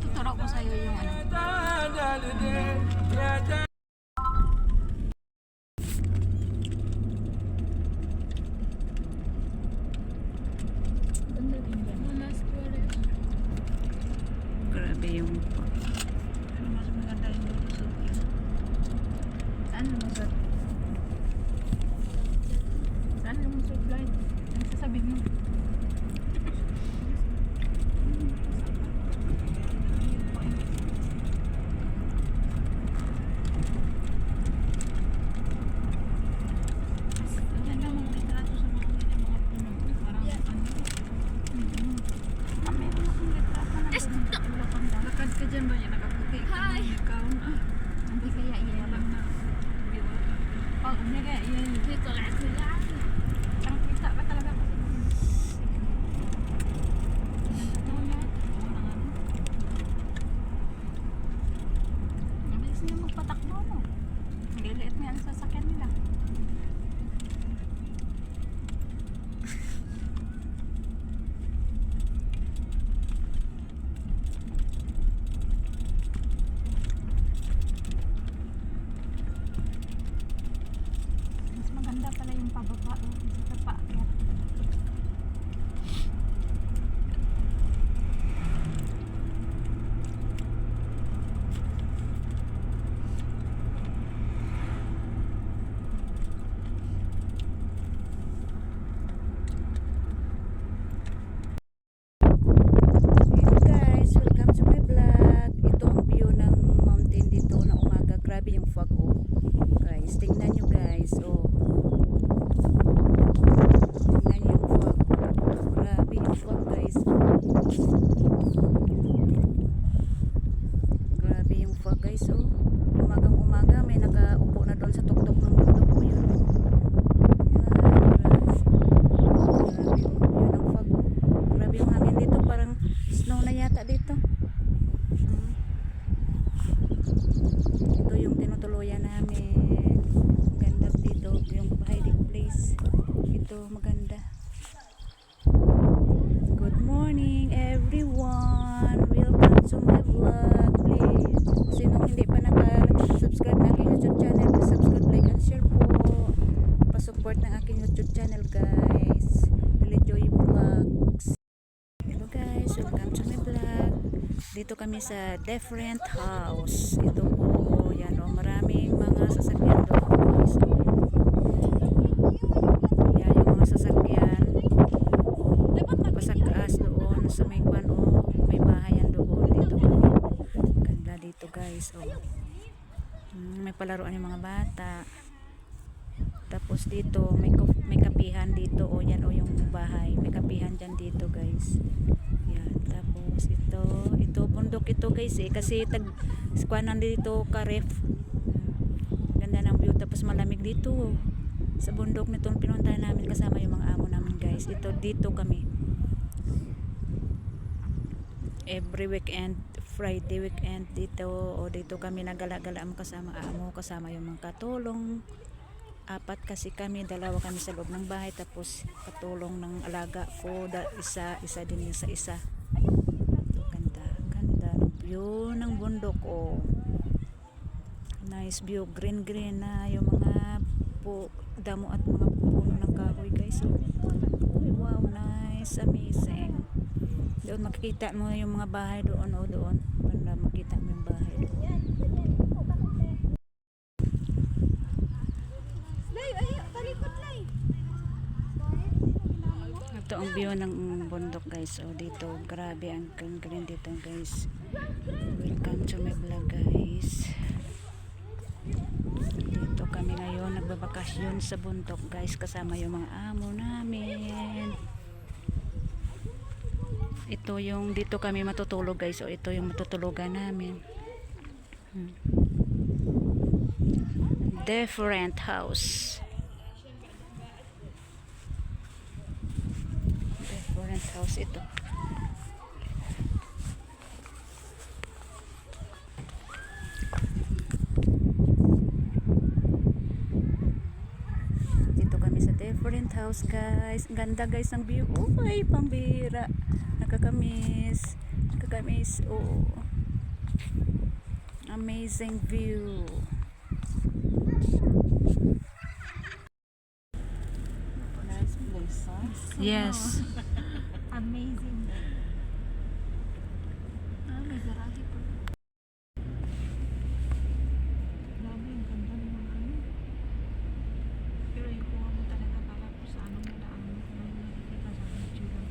Tuturo ko sa'yo yung ano. Grabe yung ano mas maganda yung lusot yun. Saan yung lusot? Saan yung lusot, Lloyd? Ano sasabihin mo? Maganda. Good morning everyone, welcome to my vlog. Please, sinong hindi pa naka-subscribe na aking YouTube channel, subscribe, like and share po. Pa-support ng aking YouTube channel guys, Billy Joy Vlogs. Hello guys, welcome to my vlog. Dito kami sa different house. Ito po, yan o, maraming mga sasakyan doon guys. Sasakyan pasagkaas doon sa may kwan o may bahayan doon. Dito kami, ganda dito guys o. May palaruan yung mga bata, tapos dito may kapihan dito o, yan o yung bahay, may kapihan dyan dito guys. Yan, tapos ito bundok ito guys kasi kwanan dito karef, ganda ng view, tapos malamig dito sa bundok nitong pinuntahan namin kasama yung mga amo namin guys. Dito kami every weekend, Friday weekend dito kami nagala-gala kasama amo, kasama yung mga katulong. Apat kasi kami, dalawa kami sa loob ng bahay, tapos katulong ng alaga ko isa din sa isa. Ganda ng view ng bundok nice view, green na yung mga damo at mga puno ng kahoy guys. Wow, nice, amazing. Doon makikita mo yung mga bahay doon banda makita mo yung bahay doon. Ito ang view ng bundok guys. Dito grabe ang green dito guys. Welcome to my vlog guys. Dito kami ngayon nagbabakasyon sa bundok guys, kasama yung mga amo namin. Ito yung dito kami matutulog guys. Ito yung matutulugan namin. Different house. house ito. Dito kami sa different house guys. Ang ganda guys ng view. Oh, ay pambira. Nakakamiss. Nakakamiss. Oh. Amazing view. Nice place, huh? Yes. Amazing. May garahe pa. Grabe, ang ganda ng mga ano. Pero yung kuha mo talaga kala ko sa ano mo daan mo kung ano nakikita sa YouTube.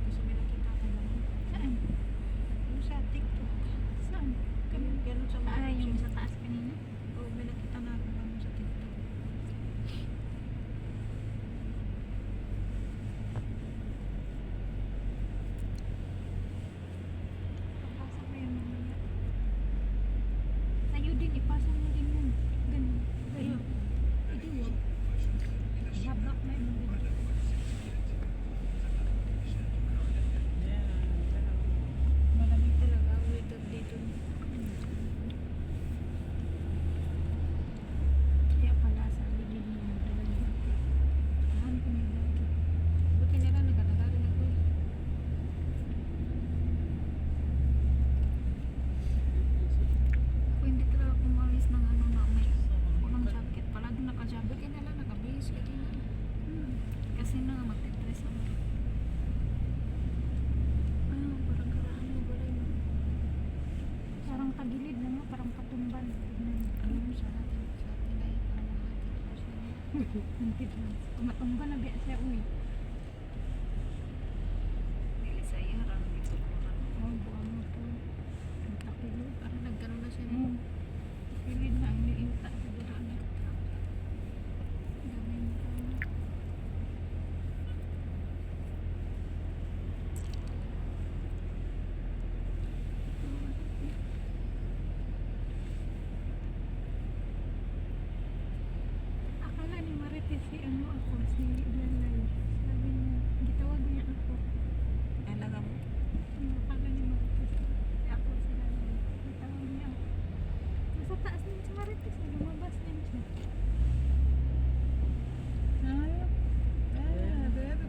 Gusto may nakita ka lang. Saan? Yung sa TikTok. Saan? Ganun sa mga yung sa taas kanina? Oo, may nakita na ako ganun sa TikTok. Papasa ko yung mga sa'yo din, ipasa mo din yun. Ganun. Ayun. Hindi yun. Habak na yung video. Malamig talaga. Wait up dito. Kaya pala sa ligid mo nagdala ng bati. Saan ko may bati? Buti nila nagkatagalan ako eh. Ako hindi talaga kumalis ng ano na may unang jacket. Palagi naka-jacket. Kaya nila naka-base. Kaya na. Kasi na magtitres ako. Parang karaan mo balay mo. Parang tagilid na nga. Parang katumban. Alam mo sa atin. Sa atin ay parang atin. Hintid lang. Matumban na biya siya. Uy. Dili sa iya. Parang dito ko lang. Buwan mo po. Ang takilid. Parang nagkaroon na siya. Takilid na. Ang niinta. Sa dira na. Gamay mo pa. Akala ni Marites si ano ako, si Lalay. Sabi niya, gitawag niya ako. Alaga mo. Akala ni Marites, ako si Lalay. Gitawag niya ako. Nasa taas din si Marites, lumabas din siya.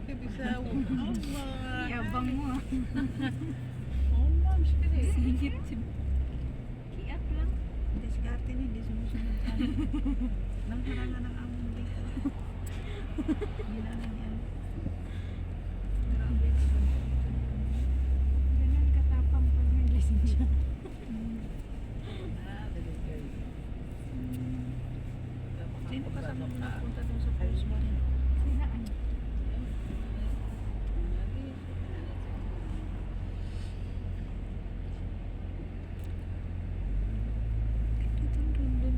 ده بيساوي الله Yabang mo ah. والله مش كده Singit siya. Kiat lang. diskarte ni di sumusunod ka nang harangan ng amon dito nilalang yan grabe Ganun katapang pag nagising siya. sino kasama mo napunta doon sa Paris mo rin Sila ay.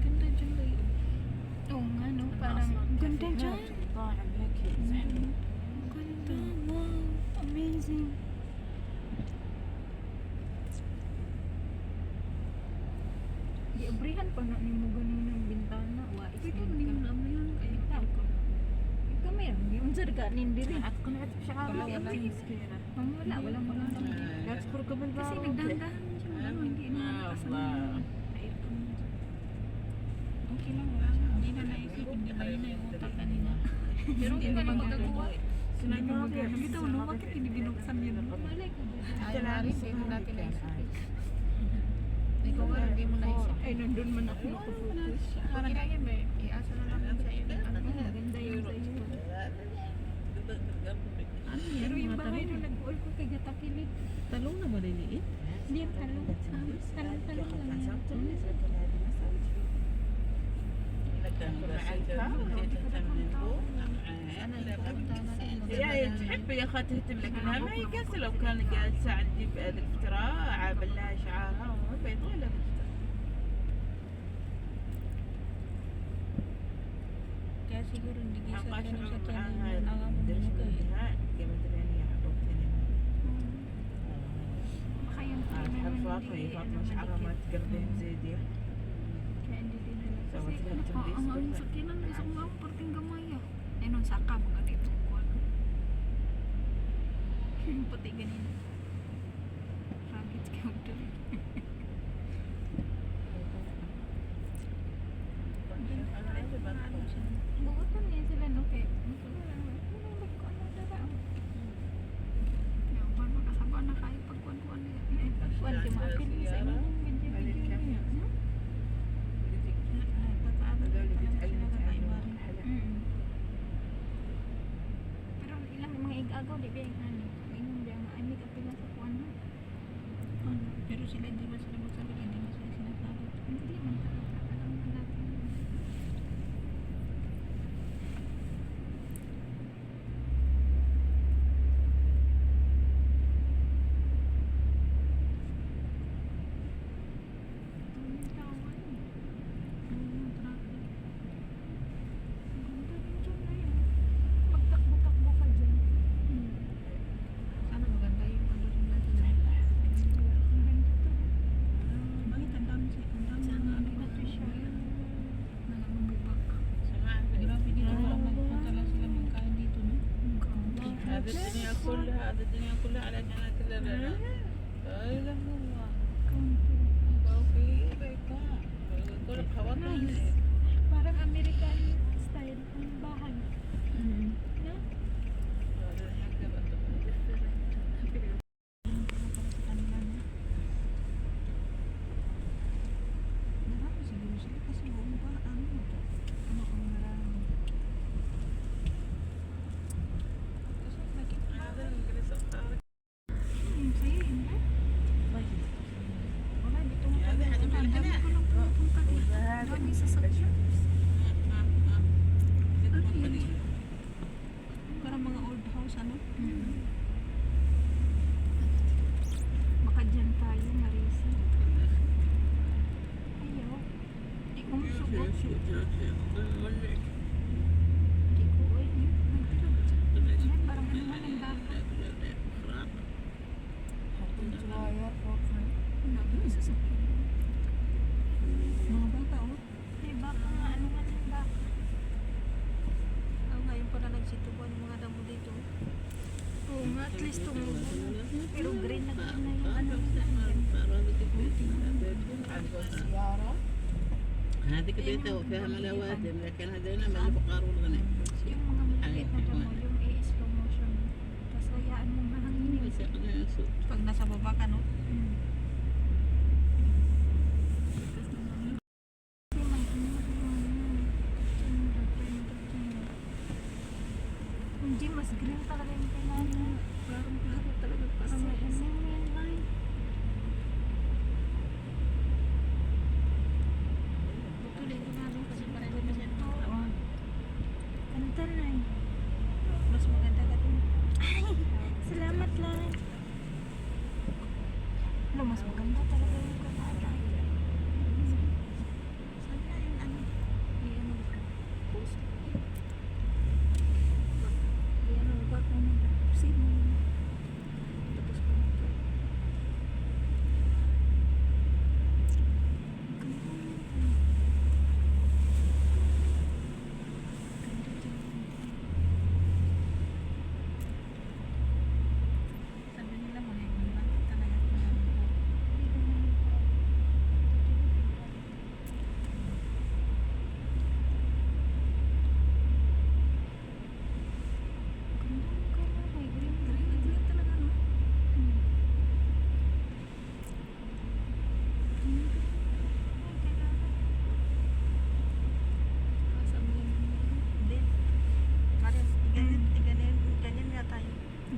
Ganda dyan ba yun? Oo nga no, parang ganda dyan. طالع هيك زحمه Ganda, wow, amazing. Giabrihan pa na ni mo ganun ng bintana. Wais pwede din mo ka. yung naman yan kaya Ikaw. Ikaw may ram. Yung sir ka nindiri. قنعت بشعار Wala, wala. مسكينه Wala, walang maganda. لا تذكر قبل Kasi nagdahan-dahan siya. Ano, hindi na nakasama. Naipon. Okay lang, wala. Hindi na naisip. Hindi ba yun na yung utak kanina? Pero hindi ka na magagawa. Sinabi mo gano'n. Bitaw, no? Bakit hindi binuksan yun? Malay ko ba? Ay, hindi mo natin naisip. Ikaw nga, hindi mo naisip. Ay, nandun man ako nakapokus. Okay lang yan, may iasa na lang sa iyo. Maganda yun sa iyo. Pero yung bahay nung nag-uol ko kay Gatakilid. Talong na maliliit. Hindi yung talong. Talong lang yan. يا تحب يا اخي تهتم لكنها ما هي قاسه لو كان جالسه عندي بالافتراء عامل لها شعارها وما بيض ولا Kaya siguro hindi gisa عقاش ganun sa معاها channel ng nangamon درس mo kayo. الانتهاء قامت يعني عقبتني Baka yung naman فاطمه hindi فاطمه شعرها ما تقربين زي دي Kaya hindi din nila. Sawat Kasi sila ang itong ang disco. sakinan gusto ko nga parting gamay ah. Eh nung saka mga dito ko. puti ganyan. Rabbit counter. Gugutan niya sila no kay. Makasaba na kayo pagkuan-kuan niya. Pagkuan di maapil sa inyo yung video niya. Pero ilang mga igagaw di ba yung ano? Ingon diya nga ay may kapila sa kuan no. Pero sila hindi man sila magsabi hindi man sila sinasabi. Hindi man talaga alam na natin. Magtakbo-takbo ka dyan. Sana maganda yung ano rin natin. Ang ganda to. Bakit ang dami sana Patricia. Nangangumubak. Grabe dito lang nagpunta lang sila magkain dito no? هذا الدنيا كلها علشان أكل لنا. لا إله إلا الله. وفي بيتها. كل خواتنا. Parang American style ang bahay. No? هذا الحاجة بتبقى different. Marami siguro sila kasi buong ba ano ito? Ano ang marami? Kasi nakita هذا الإنجليز الخارج. sa'yo yun ba? Wala dito mo هذا kami. حاجة Ang dami ko lang pupunta dito. Ang dami sasakyan. Parang mga old house ano? Baka dyan tayo, Marisa. Ayaw. Di ko masugot. Di ko, ay, nagtira. Ay, parang ano nga ng baka. Nabi, sasakyan. Mga baka, oh. May baka nga, ano nga ng baka. Ngayon pala nagsitubuan yung mga damo dito. Oo nga, at least tumubo. Pero green na green na yung ano. هذه كبيرة وفيها ملوادم لكن هذين ما اللي بقارون غني. Yung mga maliliit na damo, yung i-slow motion. Tapos hayaan mong mahangin. Pag nasa baba ka, no? Hindi, mas green talaga yung kailangan. Parang klaro talaga. Parang may line. Tuloy ko namin kasi pareho na siya. Oo. Ganda na eh. Mas maganda ka din. Ay, salamat lang. Ano, mas maganda talaga yung kailangan. Sana yung ano. Yung ano. Post. Yan ang bag mo na. Sino? Tapos pa ito. Sabi nila magiging talaga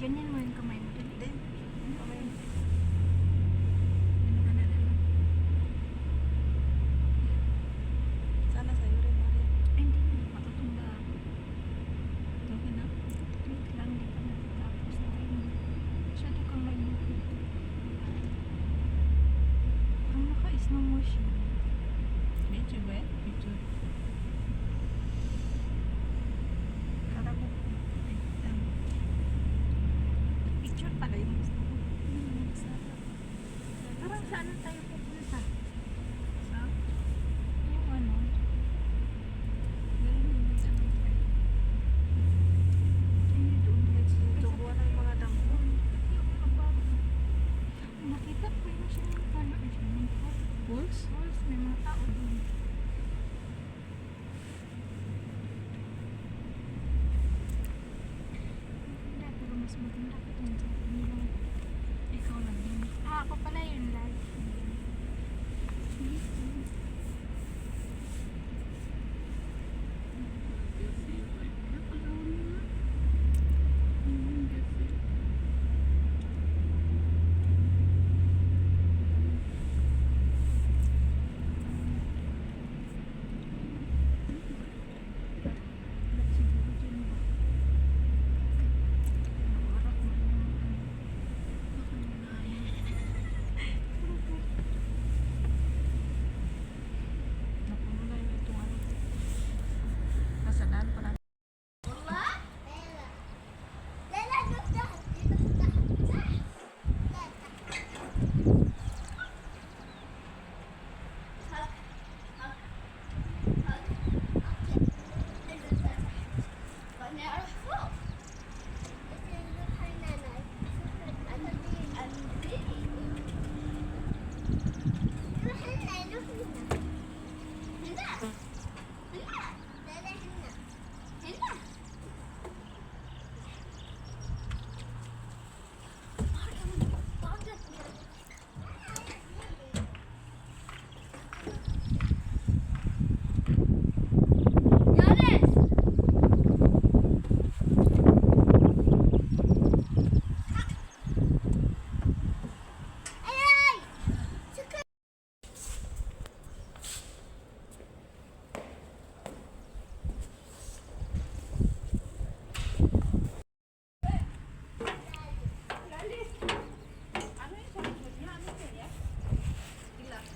ganyan mo yung kamay mo din. Din. Okay. Sana sa'yo rin, Maria. Ay, hindi. Matutumba ako. Okay na? Wait lang, di pa natatapos na tayo. Masyado kang may movie. Parang naka-slow motion. Medyo ba? Medyo. Harap mo. Picture pala yung gusto ko. Parang saan tayo pupunta? Sa? Yung ano? Ganun yung may ano. Hindi doon. Nagsusubuan ng mga damo.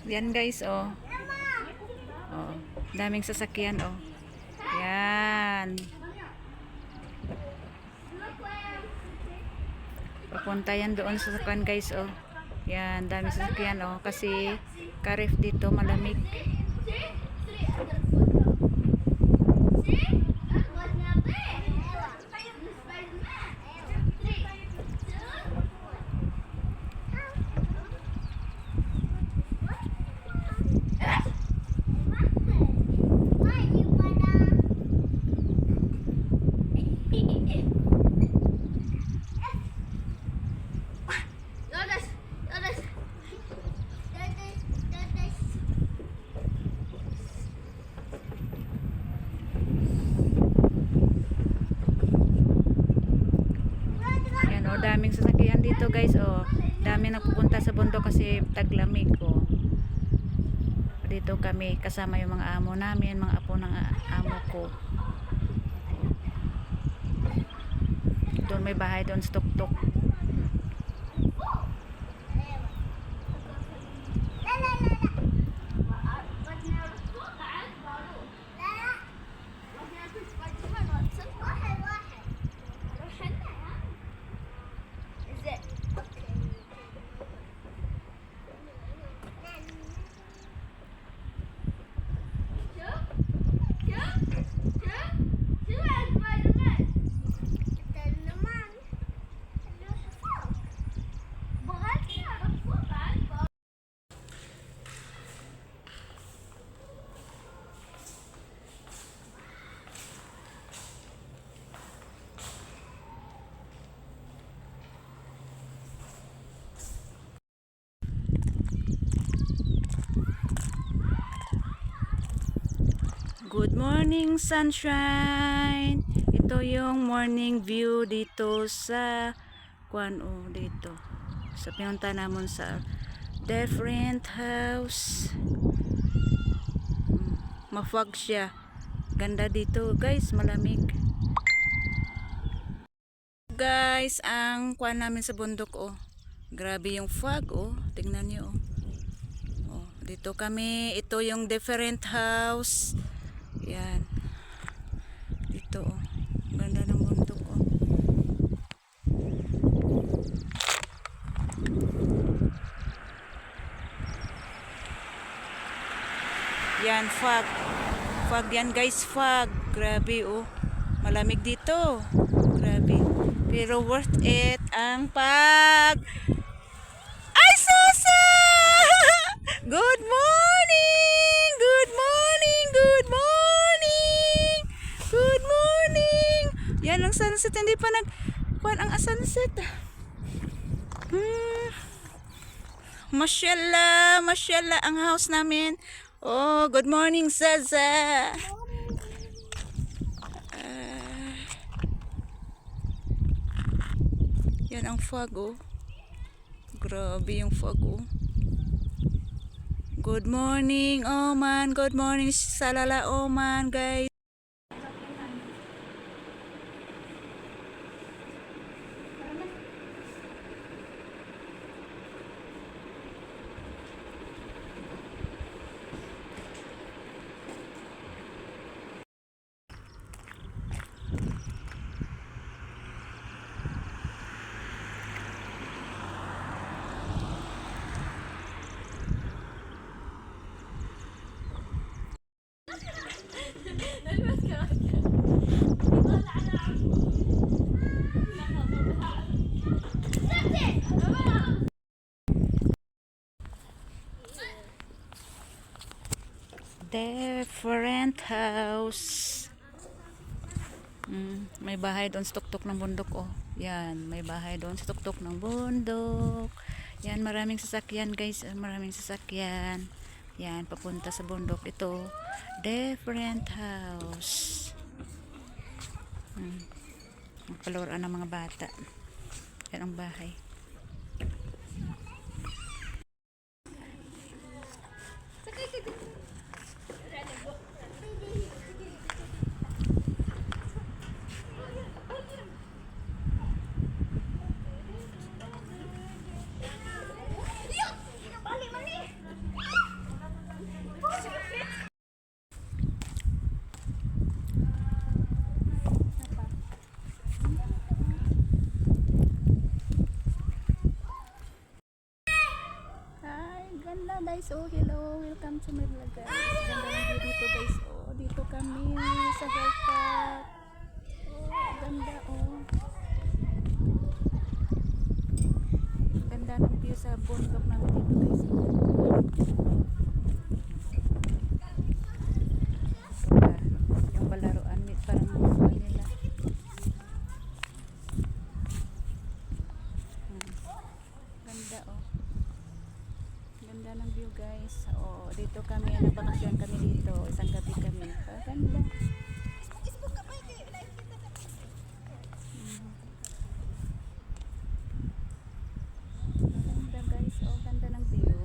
Yan guys, oh. Oh, daming sasakyan, oh. Yan. Papunta yan doon sa sasakyan guys, oh. Yan, daming sasakyan, oh. Kasi karif dito malamig. Yan, oh, daming sasakyan dito guys, oh. Dami nagpupunta sa bundok kasi taglamig, oh. Dito kami kasama yung mga amo namin, mga apo ng amo ko. Doon may bahay doon sa tuktok. Good morning sunshine. Ito yung morning view dito sa dito sa pinunta namin sa different house. Mafog siya. Ganda dito guys, malamig. Guys, ang kuan namin sa bundok, oh. Grabe yung fog, oh. Tingnan niyo, oh. Oh, dito kami. Ito yung different house. Yan. Dito, oh. Ganda ng bundok, oh. Yan, fog. Fog yan, guys, fog. Grabe, oh. Malamig dito. Grabe. Pero worth it ang pag... Ay, Susa! Good morning! Good morning! Good morning! Good morning! Yan ang sunset. Hindi pa nag-kuhan ang sunset. Mashallah! Mashallah ang house namin. Oh, good morning, Zaza! Yan ang fog, oh. Grabe yung fog, oh. Good morning, Oman. Good morning, Salala Oman, guys. Different house. May bahay doon sa tuktok ng bundok, oh. Yan, may bahay doon sa tuktok ng bundok. Yan, maraming sasakyan, guys. Maraming sasakyan. Yan, papunta sa bundok. Ito, different house. Palaruan ng mga bata. Yan ang bahay. Oh, hello. Welcome to my vlog guys. Ganda ng view dito guys. Oh, dito kami sa Hilltop. Oh, ganda oh. Ganda ng view sa bundok namin dito guys. Ito pa, yung palaruan parang mga nila. Ganda oh. Ganda ng view guys. Oh, dito kami, nagbakasyon kami dito. Isang gabi kami. Ganda. Ganda guys. Oh, ganda ng view.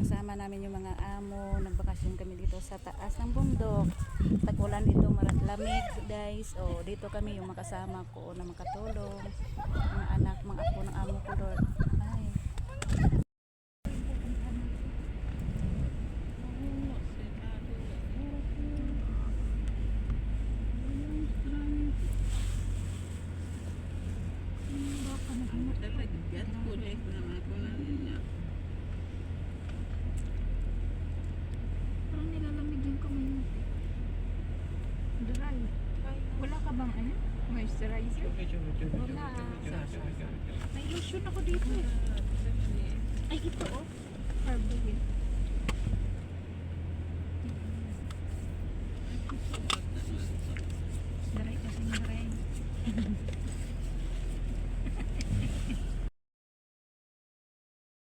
Kasama namin yung mga amo. Nagbakasyon kami dito sa taas ng bundok. Tagulan dito, lamig guys. Oh, dito kami yung makasama ko na makatulong. Mga anak, mga apo ng amo ko Lord. Ay. Dapat kulay ko naman ako na niya. Parang nilalamig yung kamay mo. Dry. Wala ka bang ano? Moisturizer? Wala. May lotion ako dito eh. Ay, ito oh. Herbal. Dry kasi dry.